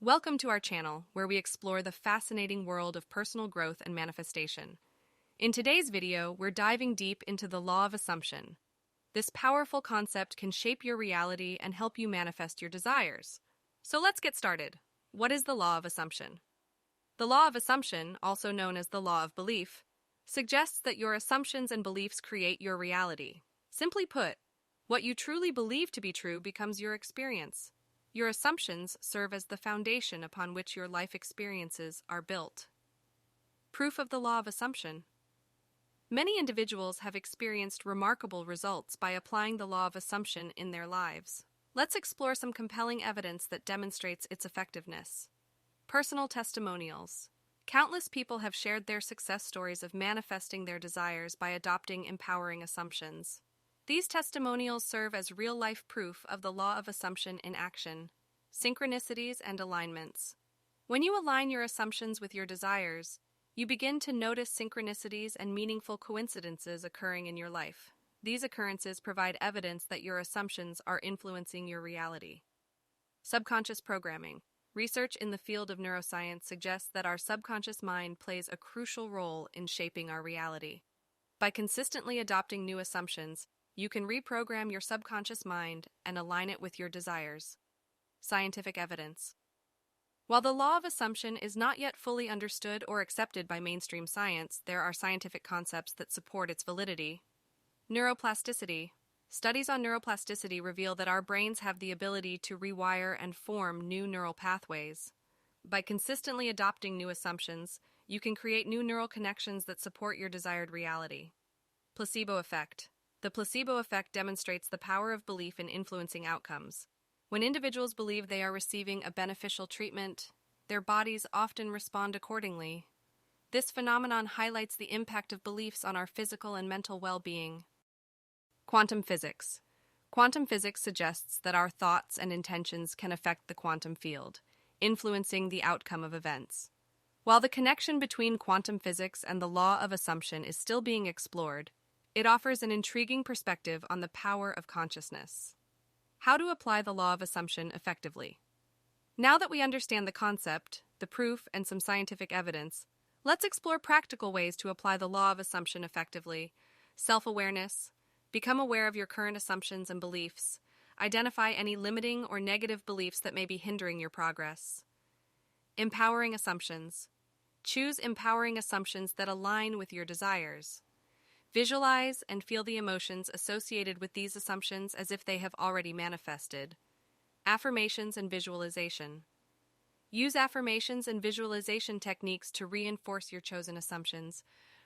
Welcome to our channel, where we explore the fascinating world of personal growth and manifestation. In today's video, we're diving deep into the law of assumption. This powerful concept can shape your reality and help you manifest your desires. So let's get started. What is the law of assumption? The law of assumption, also known as the law of belief, suggests that your assumptions and beliefs create your reality. Simply put, what you truly believe to be true becomes your experience. Your assumptions serve as the foundation upon which your life experiences are built. Proof of the law of assumption. Many individuals have experienced remarkable results by applying the law of assumption in their lives. Let's explore some compelling evidence that demonstrates its effectiveness. Personal testimonials. Countless people have shared their success stories of manifesting their desires by adopting empowering assumptions. These testimonials serve as real-life proof of the law of assumption in action. Synchronicities and alignments. When you align your assumptions with your desires, you begin to notice synchronicities and meaningful coincidences occurring in your life. These occurrences provide evidence that your assumptions are influencing your reality. Subconscious programming. Research in the field of neuroscience suggests that our subconscious mind plays a crucial role in shaping our reality. By consistently adopting new assumptions, you can reprogram your subconscious mind and align it with your desires. Scientific evidence. While the law of assumption is not yet fully understood or accepted by mainstream science, there are scientific concepts that support its validity. Neuroplasticity. Studies on neuroplasticity reveal that our brains have the ability to rewire and form new neural pathways. By consistently adopting new assumptions, you can create new neural connections that support your desired reality. Placebo effect. The placebo effect demonstrates the power of belief in influencing outcomes. When individuals believe they are receiving a beneficial treatment, their bodies often respond accordingly. This phenomenon highlights the impact of beliefs on our physical and mental well-being. Quantum physics. Quantum physics suggests that our thoughts and intentions can affect the quantum field, influencing the outcome of events. While the connection between quantum physics and the law of assumption is still being explored, it offers an intriguing perspective on the power of consciousness. How to apply the law of assumption effectively. Now that we understand the concept, the proof, and some scientific evidence, let's explore practical ways to apply the law of assumption effectively. Self-awareness. Become aware of your current assumptions and beliefs. Identify any limiting or negative beliefs that may be hindering your progress. Empowering assumptions. Choose empowering assumptions that align with your desires. Visualize and feel the emotions associated with these assumptions as if they have already manifested. Affirmations and visualization. Use affirmations and visualization techniques to reinforce your chosen assumptions.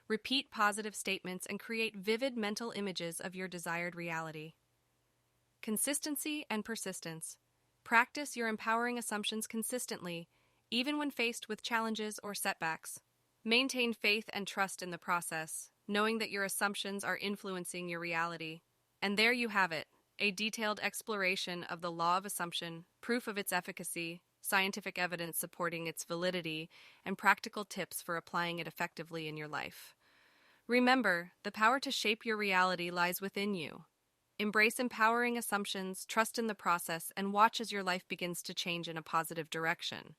Repeat positive statements and create vivid mental images of your desired reality. Consistency and persistence. Practice your empowering assumptions consistently, even when faced with challenges or setbacks. Maintain faith and trust in the process, knowing that your assumptions are influencing your reality. And there you have it, a detailed exploration of the law of assumption, proof of its efficacy, scientific evidence supporting its validity, and practical tips for applying it effectively in your life. Remember, the power to shape your reality lies within you. Embrace empowering assumptions, trust in the process, and watch as your life begins to change in a positive direction.